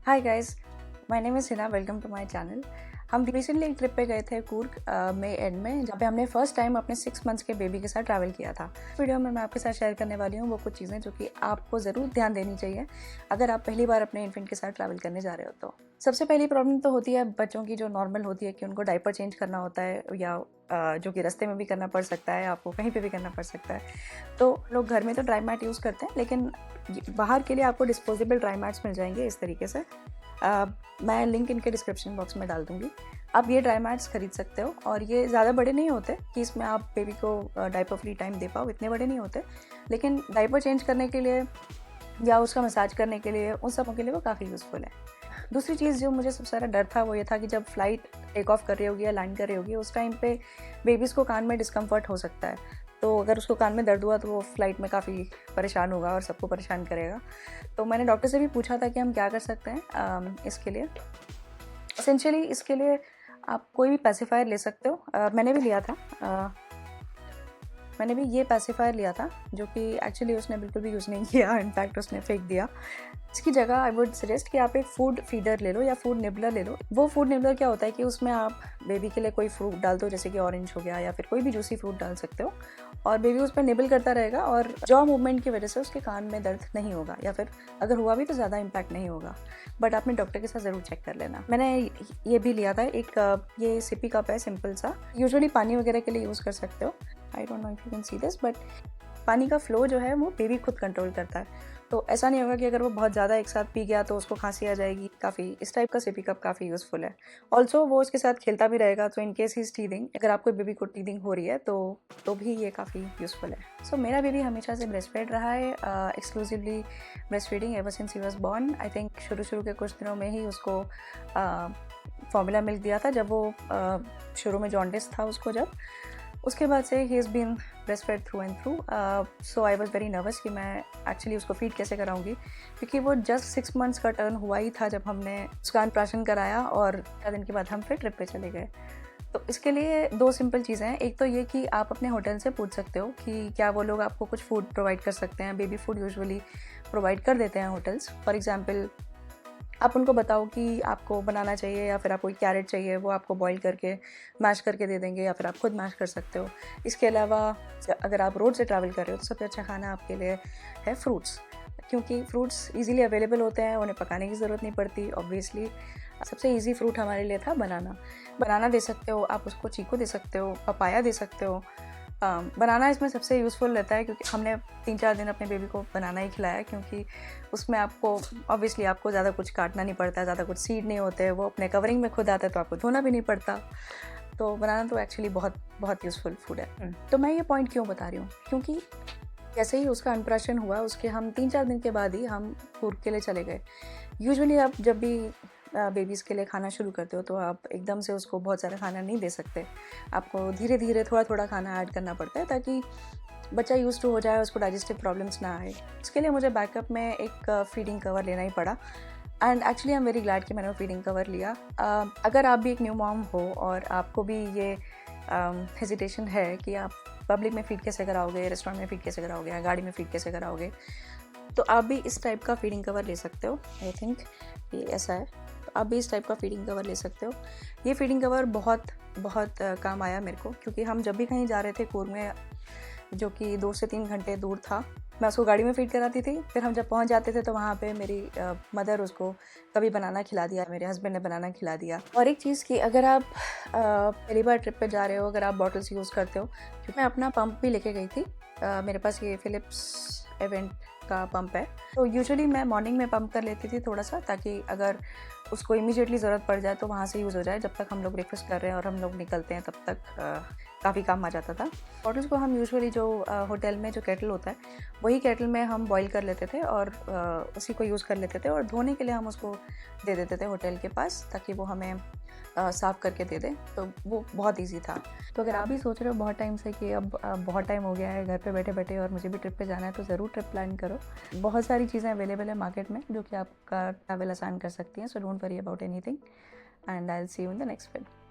Hi guys, my name is Hina. Welcome to my channel. हम recently एक trip पे गए थे कूर्ग मई एंड में, जहाँ पे हमने फर्स्ट टाइम अपने 6 मंथ्स के बेबी के साथ ट्रैवल किया था। वीडियो में मैं आपके साथ शेयर करने वाली हूँ वो कुछ चीज़ें जो कि आपको ज़रूर ध्यान देनी चाहिए अगर आप पहली बार अपने इन्फेंट के साथ ट्रैवल करने जा रहे हो तो। सबसे पहली प्रॉब्लम तो होती है बच्चों की, जो नॉर्मल होती है कि उनको डायपर चेंज करना होता है, या जो कि रास्ते में भी करना पड़ सकता है, आपको कहीं पे भी करना पड़ सकता है। तो लोग घर में तो ड्राई मैट यूज़ करते हैं, लेकिन बाहर के लिए आपको डिस्पोजेबल ड्राई मैट्स मिल जाएंगे इस तरीके से। मैं लिंक इनके डिस्क्रिप्शन बॉक्स में डाल दूँगी। आप ये ड्राई मैट्स खरीद सकते हो, और ये ज़्यादा बड़े नहीं होते कि इसमें आप बेबी को डायपर फ्री टाइम दे पाओ, इतने बड़े नहीं होते, लेकिन डायपर चेंज करने के लिए या उसका मसाज करने के लिए, उन सबों के लिए वो काफ़ी यूज़फुल है। दूसरी चीज़ जो मुझे सबसे ज़्यादा डर था वो ये था कि जब फ़्लाइट टेक ऑफ कर रही होगी या लैंड कर रही होगी, उस टाइम पे बेबीज़ को कान में डिस्कम्फ़र्ट हो सकता है। तो अगर उसको कान में दर्द हुआ तो वो फ़्लाइट में काफ़ी परेशान होगा और सबको परेशान करेगा। तो मैंने डॉक्टर से भी पूछा था कि हम क्या कर सकते हैं इसके लिए। एसेंशियली इसके लिए आप कोई भी पैसिफायर ले सकते हो। मैंने भी लिया था। मैंने भी ये पैसिफायर लिया था, जो कि एक्चुअली उसने बिल्कुल भी यूज़ नहीं किया, इनफैक्ट उसने फेंक दिया। इसकी जगह आई वुड सजेस्ट कि आप एक फूड फीडर ले लो या फूड निबलर ले लो। वो फूड निबलर क्या होता है कि उसमें आप बेबी के लिए कोई फ्रूट डाल दो, जैसे कि ऑरेंज हो गया या फिर कोई भी जूसी फ्रूट डाल सकते हो, और बेबी उस पर निबल करता रहेगा और जॉ मूवमेंट की वजह से उसके कान में दर्द नहीं होगा, या फिर अगर हुआ भी तो ज़्यादा इम्पैक्ट नहीं होगा। बट आपने डॉक्टर के साथ ज़रूर चेक कर लेना। मैंने ये भी लिया था एक ये सिपी कप है, सिंपल सा, यूजुअली पानी वगैरह के लिए यूज़ कर सकते हो। I don't know if you can see this, but पानी का फ्लो जो है वो बेबी खुद कंट्रोल करता है। तो ऐसा नहीं होगा कि अगर वो बहुत ज़्यादा एक साथ पी गया तो उसको खांसी आ जाएगी। काफ़ी इस टाइप का सिपी कप काफ़ी यूज़फुल है। ऑल्सो वो उसके साथ खेलता भी रहेगा, तो in case he is teething, अगर आपको बेबी को टीदिंग हो रही है तो भी ये काफ़ी यूज़फुल है। सो मेरा बेबी हमेशा से ब्रेस्ट फेड रहा है, exclusively breast feeding ever since he was born. I think शुरू के कुछ दिनों में ही उसको फॉर्मूला मिल्क दिया था, जब वो शुरू में जॉन्डिस था उसको। जब उसके बाद से ही is been breast fed through and through. So I was very nervous कि मैं एक्चुअली उसको फीड कैसे कराऊंगी, क्योंकि वो जस्ट 6 मंथ्स का टर्न हुआ ही था जब हमने उसका अन्नप्राशन कराया, और 4 दिन के बाद हम फिर ट्रिप पे चले गए। तो इसके लिए 2 सिंपल चीज़ें हैं। एक तो ये कि आप अपने होटल से पूछ सकते हो कि क्या वो लोग आपको कुछ फूड प्रोवाइड कर सकते हैं। बेबी फूड यूजुअली प्रोवाइड कर देते हैं होटल्स। फॉर एग्जाम्पल, आप उनको बताओ कि आपको बनाना चाहिए या फिर आपको कैरेट चाहिए, वो आपको बॉईल करके मैश करके दे देंगे, या फिर आप खुद मैश कर सकते हो। इसके अलावा अगर आप रोड से ट्रैवल कर रहे हो तो सबसे अच्छा खाना आपके लिए है फ्रूट्स, क्योंकि फ्रूट्स इजीली अवेलेबल होते हैं, उन्हें पकाने की ज़रूरत नहीं पड़ती। ऑब्वियसली सबसे इजी फ्रूट हमारे लिए था बनाना दे सकते हो आप उसको, चीकू दे सकते हो, पपाया दे सकते हो। बनाना इसमें सबसे यूज़फुल रहता है, क्योंकि हमने 3-4 दिन अपने बेबी को बनाना ही खिलाया, क्योंकि उसमें आपको ऑब्वियसली आपको ज़्यादा कुछ काटना नहीं पड़ता, ज़्यादा कुछ सीड नहीं होते, वो अपने कवरिंग में खुद आता है, तो आपको धोना भी नहीं पड़ता। तो बनाना तो एक्चुअली बहुत बहुत यूज़फुल फूड है। तो मैं ये पॉइंट क्यों बता रही हूँ, क्योंकि जैसे ही उसका अन्नप्राशन हुआ, उसके हम 3-4 दिन के बाद ही हम कूर्ग के लिए चले गए। यूजुअली आप जब भी बेबीज़ के लिए खाना शुरू करते हो तो आप एकदम से उसको बहुत सारा खाना नहीं दे सकते। आपको धीरे धीरे थोड़ा थोड़ा खाना ऐड करना पड़ता है, ताकि बच्चा यूज़ टू हो जाए, उसको डाइजेस्टिव प्रॉब्लम्स ना आए। उसके लिए मुझे बैकअप में एक फीडिंग कवर लेना ही पड़ा, and actually I am very glad कि मैंने वो फीडिंग कवर लिया। अगर आप भी एक न्यू मॉम हो और आपको भी ये हेजिटेशन है कि आप पब्लिक में फ़ीड कैसे कराओगे, रेस्टोरेंट में फ़ीड कैसे कराओगे, या गाड़ी में फ़ीड कैसे कराओगे, तो आप भी इस टाइप का फीडिंग कवर ले सकते हो। आई थिंक ये ऐसा है, तो आप भी इस टाइप का फीडिंग कवर ले सकते हो। ये फीडिंग कवर बहुत बहुत काम आया मेरे को, क्योंकि हम जब भी कहीं जा रहे थे कूर्ग में, जो कि 2 से 3 घंटे दूर था, मैं उसको गाड़ी में फ़ीड कराती थी। फिर हम जब पहुंच जाते थे तो वहाँ पे मेरी मदर उसको कभी बनाना खिला दिया, मेरे हस्बैंड ने बनाना खिला दिया। और एक चीज़ कि अगर आप पहली बार ट्रिप पे जा रहे हो, अगर आप बॉटल्स यूज़ करते हो, क्योंकि मैं अपना पंप भी लेके गई थी। मेरे पास ये फ़िलिप्स एवेंट का पंप है, तो यूजुअली मैं मॉर्निंग में पंप कर लेती थी थोड़ा सा, ताकि अगर उसको इमीडिएटली ज़रूरत पड़ जाए तो वहाँ से यूज़ हो जाए। जब तक हम लोग ब्रेकफास्ट कर रहे हैं और हम लोग निकलते हैं, तब तक काफ़ी काम आ जाता था। बॉटल्स को हम यूजुअली जो होटल में जो केटल होता है, वही केटल में हम बॉईल कर लेते थे और उसी को यूज़ कर लेते थे, और धोने के लिए हम उसको दे देते थे होटल के पास, ताकि वो हमें साफ़ करके दे दे। तो वो बहुत ईजी था। तो अगर आप भी सोच रहे हो बहुत टाइम से कि अब बहुत टाइम हो गया है घर पे बैठे बैठे और मुझे भी ट्रिप पे जाना है, तो ज़रूर ट्रिप प्लान करो। बहुत सारी चीज़ें अवेलेबल है मार्केट में जो कि आपका ट्रैवल आसान कर सकती हैं। So don't worry about anything, and I will see you in the next video.